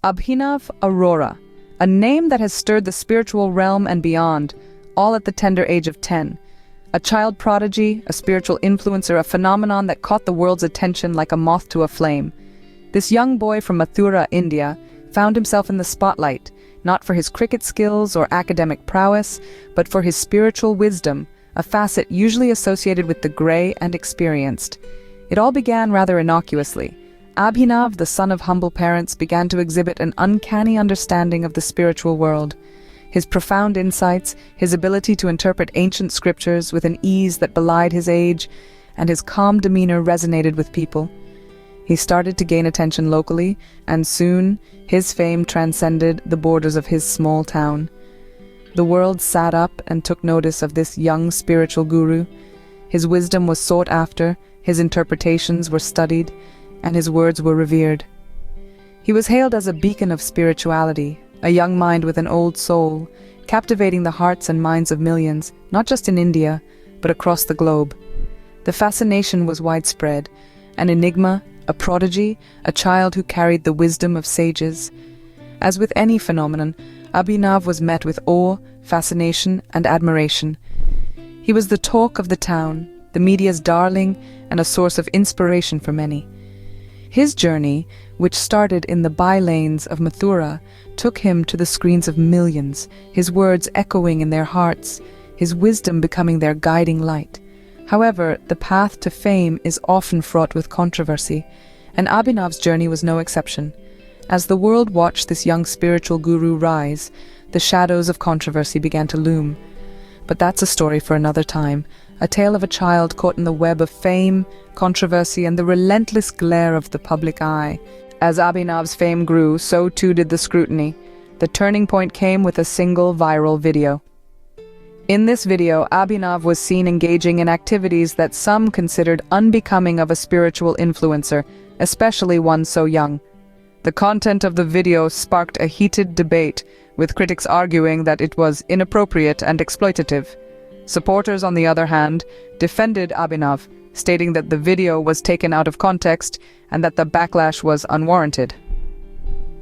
Abhinav Arora, a name that has stirred the spiritual realm and beyond, all at the tender age of 10. A child prodigy, a spiritual influencer, a phenomenon that caught the world's attention like a moth to a flame. This young boy from Mathura, India, found himself in the spotlight, not for his cricket skills or academic prowess, but for his spiritual wisdom, a facet usually associated with the grey and experienced. It all began rather innocuously. Abhinav, the son of humble parents, began to exhibit an uncanny understanding of the spiritual world. His profound insights, his ability to interpret ancient scriptures with an ease that belied his age, and his calm demeanor resonated with people. He started to gain attention locally, and soon his fame transcended the borders of his small town. The world sat up and took notice of this young spiritual guru. His wisdom was sought after, his interpretations were studied, and his words were revered. He was hailed as a beacon of spirituality, a young mind with an old soul, captivating the hearts and minds of millions, not just in India, but across the globe. The fascination was widespread, an enigma, a prodigy, a child who carried the wisdom of sages. As with any phenomenon, Abhinav was met with awe, fascination, and admiration. He was the talk of the town, the media's darling, and a source of inspiration for many. His journey, which started in the by-lanes of Mathura, took him to the screens of millions, his words echoing in their hearts, his wisdom becoming their guiding light. However, the path to fame is often fraught with controversy, and Abhinav's journey was no exception. As the world watched this young spiritual guru rise, the shadows of controversy began to loom. But that's a story for another time, a tale of a child caught in the web of fame, controversy, and the relentless glare of the public eye. As Abhinav's fame grew, so too did the scrutiny. The turning point came with a single viral video. In this video, Abhinav was seen engaging in activities that some considered unbecoming of a spiritual influencer, especially one so young. The content of the video sparked a heated debate, with critics arguing that it was inappropriate and exploitative. Supporters, on the other hand, defended Abhinav, stating that the video was taken out of context and that the backlash was unwarranted.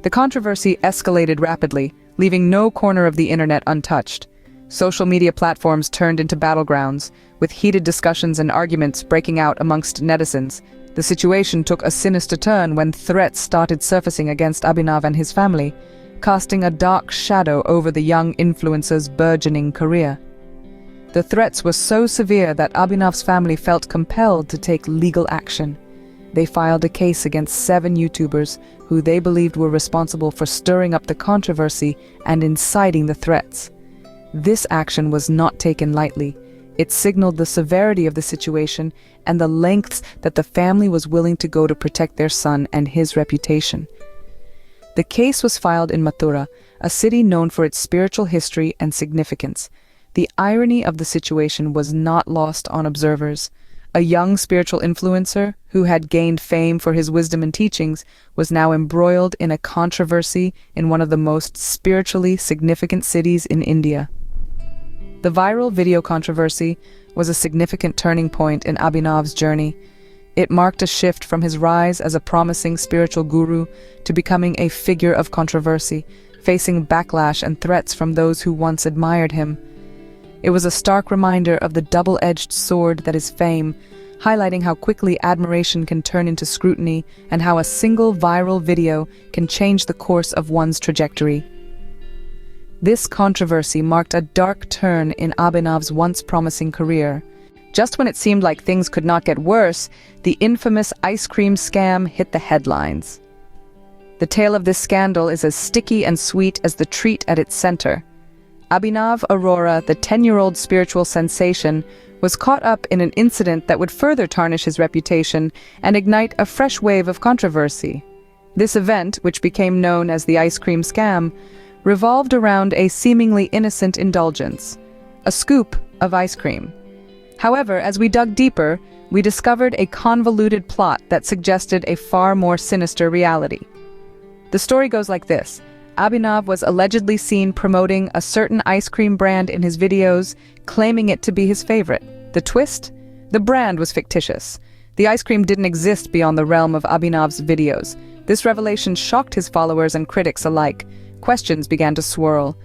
The controversy escalated rapidly, leaving no corner of the internet untouched. Social media platforms turned into battlegrounds, with heated discussions and arguments breaking out amongst netizens. The situation took a sinister turn when threats started surfacing against Abhinav and his family, casting a dark shadow over the young influencer's burgeoning career. The threats were so severe that Abhinav's family felt compelled to take legal action. They filed a case against 7 YouTubers who they believed were responsible for stirring up the controversy and inciting the threats. This action was not taken lightly. It signaled the severity of the situation and the lengths that the family was willing to go to protect their son and his reputation. The case was filed in Mathura, a city known for its spiritual history and significance. The irony of the situation was not lost on observers. A young spiritual influencer, who had gained fame for his wisdom and teachings, was now embroiled in a controversy in one of the most spiritually significant cities in India. The viral video controversy was a significant turning point in Abhinav's journey. It marked a shift from his rise as a promising spiritual guru to becoming a figure of controversy, facing backlash and threats from those who once admired him. It was a stark reminder of the double-edged sword that is fame, highlighting how quickly admiration can turn into scrutiny and how a single viral video can change the course of one's trajectory. This controversy marked a dark turn in Abhinav's once promising career. Just when it seemed like things could not get worse, the infamous ice cream scam hit the headlines. The tale of this scandal is as sticky and sweet as the treat at its center. Abhinav Arora, the 10-year-old spiritual sensation, was caught up in an incident that would further tarnish his reputation and ignite a fresh wave of controversy. This event, which became known as the ice cream scam, revolved around a seemingly innocent indulgence, a scoop of ice cream. However, as we dug deeper, we discovered a convoluted plot that suggested a far more sinister reality. The story goes like this. Abhinav was allegedly seen promoting a certain ice cream brand in his videos, claiming it to be his favorite. The twist? The brand was fictitious. The ice cream didn't exist beyond the realm of Abhinav's videos. This revelation shocked his followers and critics alike. Questions began to swirl.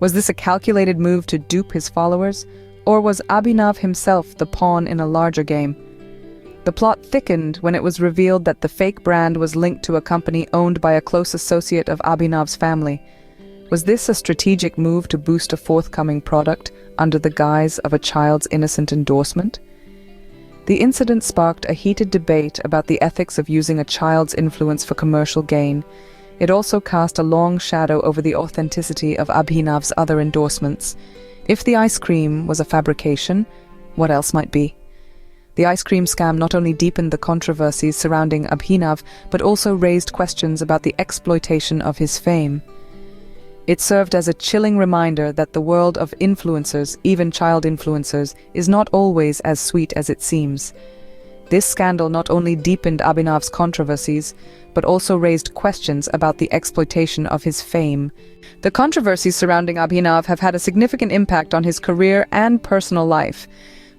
Was this a calculated move to dupe his followers? Or was Abhinav himself the pawn in a larger game? The plot thickened when it was revealed that the fake brand was linked to a company owned by a close associate of Abhinav's family. Was this a strategic move to boost a forthcoming product under the guise of a child's innocent endorsement? The incident sparked a heated debate about the ethics of using a child's influence for commercial gain. It also cast a long shadow over the authenticity of Abhinav's other endorsements. If the ice cream was a fabrication, what else might be? The ice cream scam not only deepened the controversies surrounding Abhinav, but also raised questions about the exploitation of his fame. It served as a chilling reminder that the world of influencers, even child influencers, is not always as sweet as it seems. This scandal not only deepened Abhinav's controversies, but also raised questions about the exploitation of his fame. The controversies surrounding Abhinav have had a significant impact on his career and personal life.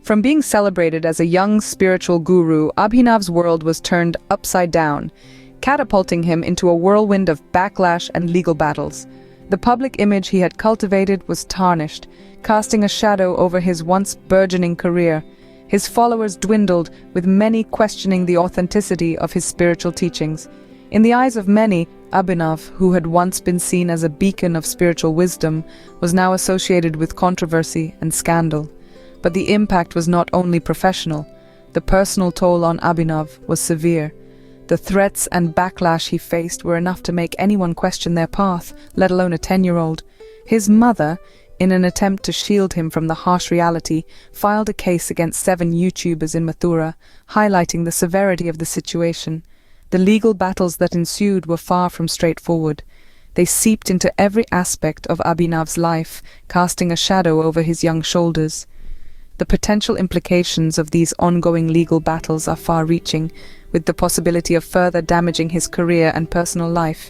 From being celebrated as a young spiritual guru, Abhinav's world was turned upside down, catapulting him into a whirlwind of backlash and legal battles. The public image he had cultivated was tarnished, casting a shadow over his once burgeoning career. His followers dwindled, with many questioning the authenticity of his spiritual teachings. In the eyes of many, Abhinav, who had once been seen as a beacon of spiritual wisdom, was now associated with controversy and scandal. But the impact was not only professional. The personal toll on Abhinav was severe. The threats and backlash he faced were enough to make anyone question their path, let alone a 10-year-old. His mother, in an attempt to shield him from the harsh reality, filed a case against 7 YouTubers in Mathura, highlighting the severity of the situation. The legal battles that ensued were far from straightforward. They seeped into every aspect of Abhinav's life, casting a shadow over his young shoulders. The potential implications of these ongoing legal battles are far-reaching, with the possibility of further damaging his career and personal life.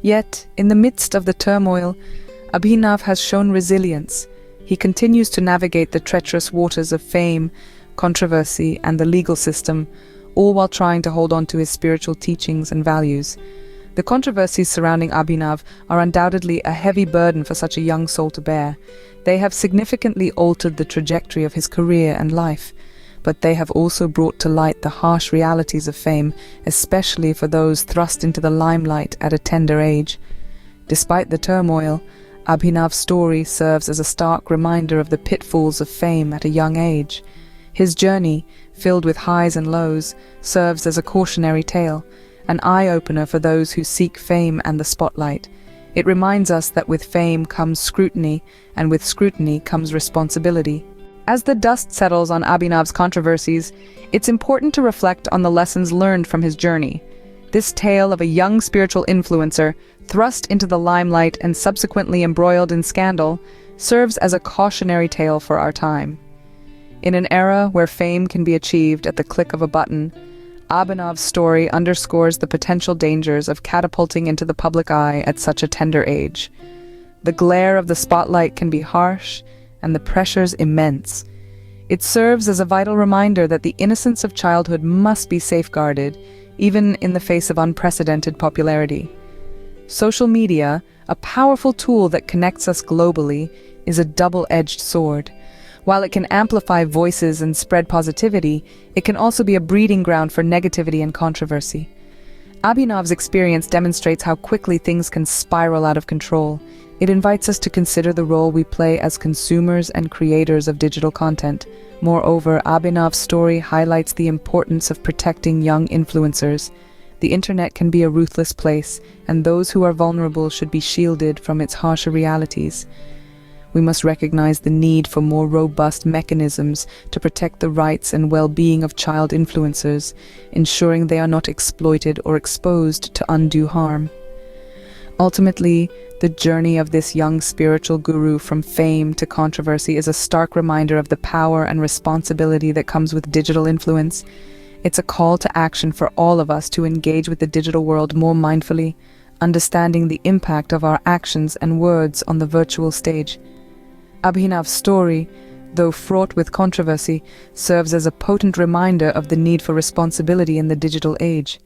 Yet, in the midst of the turmoil, Abhinav has shown resilience. He continues to navigate the treacherous waters of fame, controversy, and the legal system, all while trying to hold on to his spiritual teachings and values. The controversies surrounding Abhinav are undoubtedly a heavy burden for such a young soul to bear. They have significantly altered the trajectory of his career and life, but they have also brought to light the harsh realities of fame, especially for those thrust into the limelight at a tender age. Despite the turmoil, Abhinav's story serves as a stark reminder of the pitfalls of fame at a young age. His journey, filled with highs and lows, serves as a cautionary tale, an eye-opener for those who seek fame and the spotlight. It reminds us that with fame comes scrutiny, and with scrutiny comes responsibility. As the dust settles on Abhinav's controversies, it's important to reflect on the lessons learned from his journey. This tale of a young spiritual influencer, thrust into the limelight and subsequently embroiled in scandal, serves as a cautionary tale for our time. In an era where fame can be achieved at the click of a button, Abhinav's story underscores the potential dangers of catapulting into the public eye at such a tender age. The glare of the spotlight can be harsh, and the pressures immense. It serves as a vital reminder that the innocence of childhood must be safeguarded, even in the face of unprecedented popularity. Social media, a powerful tool that connects us globally, is a double-edged sword. While it can amplify voices and spread positivity, it can also be a breeding ground for negativity and controversy. Abhinav's experience demonstrates how quickly things can spiral out of control. It invites us to consider the role we play as consumers and creators of digital content. Moreover, Abhinav's story highlights the importance of protecting young influencers. The internet can be a ruthless place, and those who are vulnerable should be shielded from its harsher realities. We must recognize the need for more robust mechanisms to protect the rights and well-being of child influencers, ensuring they are not exploited or exposed to undue harm. Ultimately, the journey of this young spiritual guru from fame to controversy is a stark reminder of the power and responsibility that comes with digital influence. It's a call to action for all of us to engage with the digital world more mindfully, understanding the impact of our actions and words on the virtual stage. Abhinav's story, though fraught with controversy, serves as a potent reminder of the need for responsibility in the digital age.